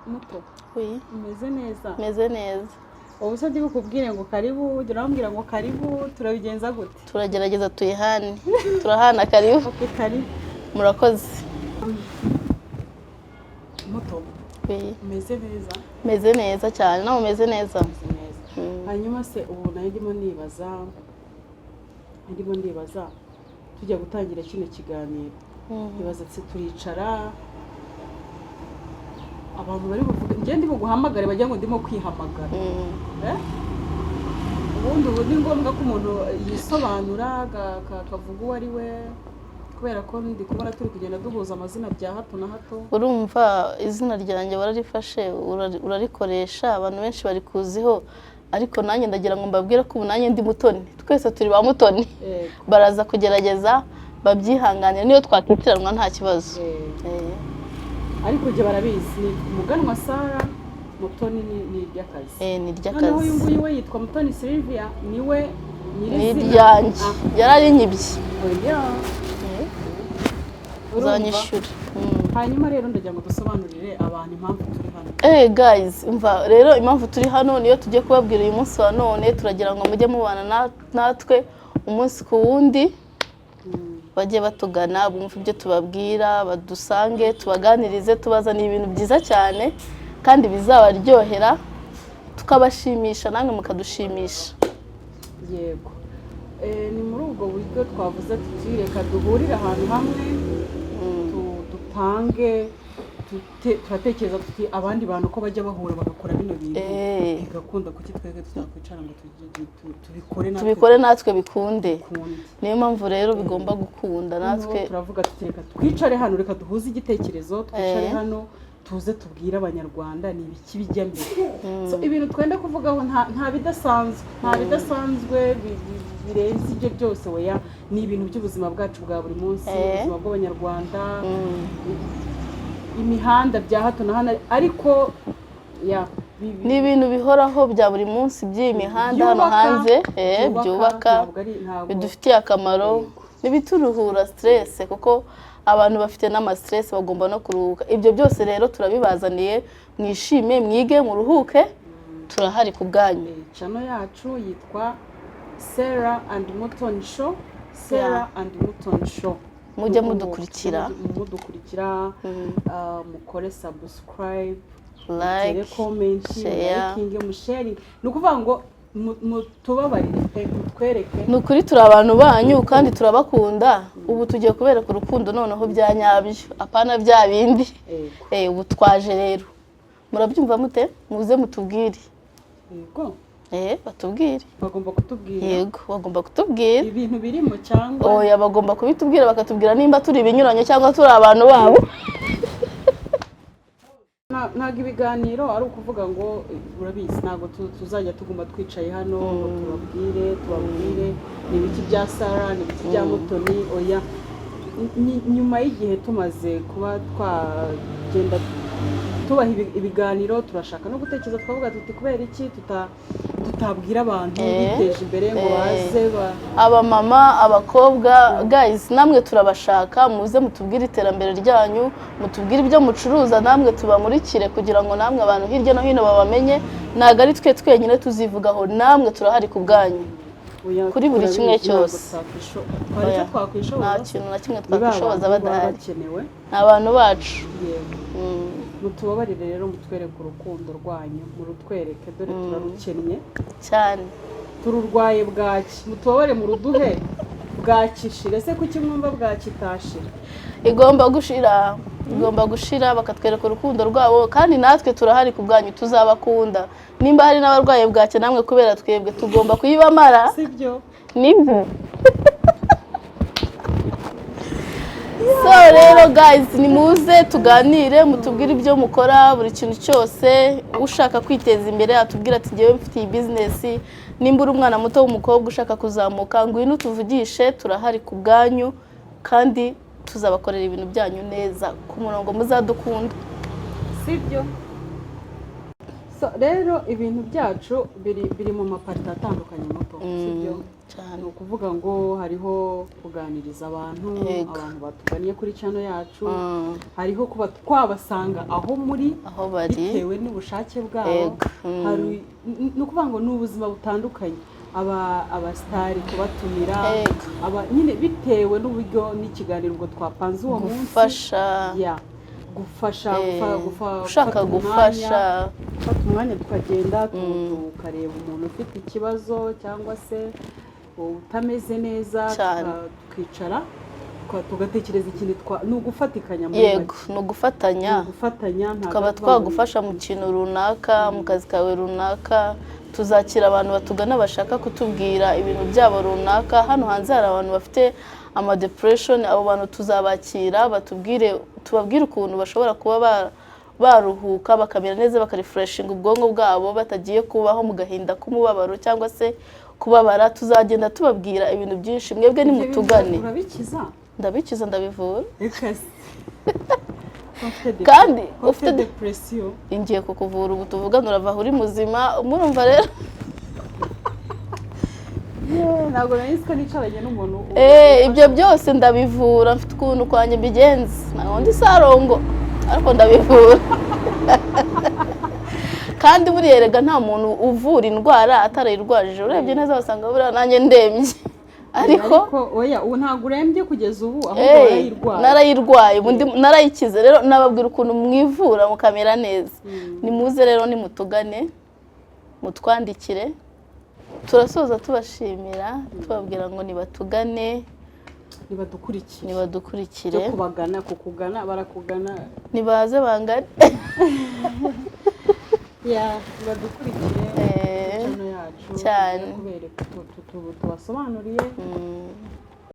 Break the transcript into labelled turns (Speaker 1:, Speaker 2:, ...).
Speaker 1: muto
Speaker 2: Oui.
Speaker 1: umeze neza
Speaker 2: Meze neza.
Speaker 1: ubu se ndi bukubwire ngo karibu urambwira ngo karibu turabigenza gute
Speaker 2: Turagerageza tuyihane. Turahana karibu.
Speaker 1: okay karibu
Speaker 2: Murakoze.
Speaker 1: muto
Speaker 2: Oui.
Speaker 1: umeze neza
Speaker 2: Meze neza cyane. Nawe umeze neza?
Speaker 1: umeze neza hanyuma se ubu nayo ndimo ndibaza tujya gutangira kino kiganiro ibaza se turicara abantu bari buvuga njye ndi buguhamagare bajya ngo ndimo kwihamagara ubundi ubu ni ngombwa ko umuntu yisobanura akavuga uwo ari we kubera ko ndi kubona turi kugenda duhuza amazina bya hato na hato
Speaker 2: urumva izina ryanjye wararifashe urarikoresha abantu benshi bari kuziho ariko nanjye ndagira ngo mbabwire ko ubu nanjye ndi Mutoni twese turi ba Mutoni baraza kugerageza babyihanganira niyo twakitiranwa nta kibazo
Speaker 1: ariko je barabizi umuganwa Sara Mutoni ni iry'akazi
Speaker 2: ni iry'akazi
Speaker 1: noneho uyu nguyu we yitwa Mutoni Sylvia niwe
Speaker 2: niryanjye yararinyibye uzanyishura
Speaker 1: hanyuma rero ndagira ngo dusobanurire abantu impamvu turi hano
Speaker 2: guys umva rero impamvu turi hano niyo tugiye kubabwira uyu munsi wa none turagira ngo mujye mubana natwe umunsi ku wundi bajye batugana bumva ibyo tubabwira badusange tubaganirize tubazaniye ibintu byiza cyane kandi bizabaryohera tukabashimisha namwe mukadushimisha
Speaker 1: yego ni muri ubwo buryo twavuze tuti reka duhurire ahantu hamwe dutange turatekereza tuti abandi bantu ko bajya bahura bagakora bino bintu bigakunda kuki twebwe tutakwicara ngo
Speaker 2: tubikore natwe bikunde niyo mpamvu rero bigomba gukunda natwe
Speaker 1: turavuga tuti reka twicare hano reka duhuze igitekerezo twicare hano tuze tubwire abanyarwanda ni ibiki bijya mbere ibintu twenda kuvugaho nta bidasanzwe birenze ibyo byose weya ni ibintu by'ubuzima bwacu bwa buri munsi ubuzima bw'abanyarwanda imihanda bya hato na hano ariko
Speaker 2: ni ibintu bihoraho bya buri munsi by'iyi mihanda hano hanze byubaka bidufitiye akamaro n'ibituruhura stress kuko abantu bafite n'ama stress bagomba no kuruhuka ibyo byose rero turabibazaniye mwishime mwige muruhuke turahari ku bwanyu
Speaker 1: channel yacu yitwa Sarah and Mutoni Show Sarah and Mutoni Show
Speaker 2: mujye mudukurikira
Speaker 1: mukore subscribe
Speaker 2: like
Speaker 1: comment liking sharing nukuvuga ngo mutubabarire mutwereke
Speaker 2: nukuri turi abantu banyu kandi turabakunda ubu tugiye kubereka urukundo noneho byanyabyo apana bya bindi ubu twaje rero murabyumva mute muze mutubwire
Speaker 1: yego
Speaker 2: batubwire
Speaker 1: bagomba kutubwira
Speaker 2: yego bagomba kutubwira
Speaker 1: ibintu birimo cyangwa
Speaker 2: oya bagomba kubitubwira bakatubwira nimba turi ibinyuranye cyangwa turi abantu babo
Speaker 1: ntago ibiganiro ari ukuvuga ngo urabizi ntago tuzajya tuguma twicaye hano ngo tubabwire ni ibiki bya Sara ni ibiki bya Mutoni oya nyuma y'igihe tumaze kuba twagenda tubaha ibiganiro turashaka no gutekereza twavuga tuti kubera iki tutabwira abantu biteje imbere ngo baze
Speaker 2: aba mama abakobwa guys namwe turabashaka muze mutubwire iterambere ryanyu mutubwire ibyo mucuruza namwe tubamurikire kugira ngo namwe abantu hirya no hino babamenye naga ari twe twenyine tuzivugaho namwe turahari ku bwanyu kuri buri kimwe cyose nta kintu na kimwe twakwishoboza badahari abantu bacu
Speaker 1: mutubabarire rero mutwereke urukundo rwanyu murutwereke dore turarukennye
Speaker 2: cyane
Speaker 1: tururwaye bwaki mutubabare muruduhe bwakishire se kuki mwumva bwakitashira
Speaker 2: igomba gushira bakatwereka urukundo rwabo kandi natwe turahari ku bwanyu tuzabakunda nimba hari n'abarwaye bwake namwe kubera twebwe tugomba kuyibamara
Speaker 1: sibyo
Speaker 2: nibyo so rero guys nimuze tuganire mutubwire ibyo mukora buri kintu cyose ushaka kwiteza imbere atubwira ati ngewe mfite iyi business nimba uri umwana muto w'umukobwa ushaka kuzamuka ngwino tuvugishe turahari ku bwanyu kandi tuzabakorera ibintu byanyu neza ku murongo muzadukunda
Speaker 1: sibyo So, rero ibintu byacu biri mu mapariti atandukanye mato sibyo
Speaker 2: cyane.
Speaker 1: ni ukuvuga ngo hariho kuganiriza abantu abantu batugannye kuri channel yacu hariho kuba twabasanga aho muri
Speaker 2: aho bari
Speaker 1: bitewe n'ubushake bwabo hari ni ukuvuga ngo ni ubuzima butandukanye abasitari kubatumira nyine bitewe n'uburyo n'ikiganiro ubwo twapanze uwo munsi gufasha
Speaker 2: ushaka gufasha
Speaker 1: gufata umwanya tukagenda tukareba umuntu ufite ikibazo cyangwa se utameze neza tukicara tugatekereza ikintu ni ugufatikanya muri
Speaker 2: yego ni ugufatanya tukaba twagufasha mu kintu runaka mu kazi kawe runaka tuzakira abantu batugana bashaka kutubwira ibintu byabo runaka hano hanze hari abantu bafite ama depression abo bantu tuzabakira tubabwire ukuntu bashobora kuba baruhuka bakamera neza bakarefreshinga ubwonko bwabo batagiye kubaho mu gahinda k'umubabaro cyangwa se kubabara tuzagenda tubabwira ibintu byinshi mwebwe nimutugane ndabikiza ndabivura kandi
Speaker 1: ufite depression
Speaker 2: ingiye kukuvura ubu tuvugana urava uri muzima murumva rero
Speaker 1: ntabwo nahise ko nicaranye n'umuntu
Speaker 2: ibyo byose ndabivura mfite ukuntu kwanjye mbigenza ntabwo ndi sarongo ariko ndabivura kandi buriya erega nta muntu uvura indwara atarayirwajije urebye neza wasanga buriya nanjye ndembye ariko
Speaker 1: oya ubu ntabwo urembye kugeza ubu ahubwo
Speaker 2: narayirwaye narayikize rero nababwira ukuntu mwivura mukamera neza nimuze rero nimutugane mutwandikire turasoza tubashimira tubabwira ngo nibatugane nibadukurikire
Speaker 1: kukugana barakugana
Speaker 2: nibaze bangane
Speaker 1: nibadukurikire channel yacu
Speaker 2: cyane
Speaker 1: tubasobanuriye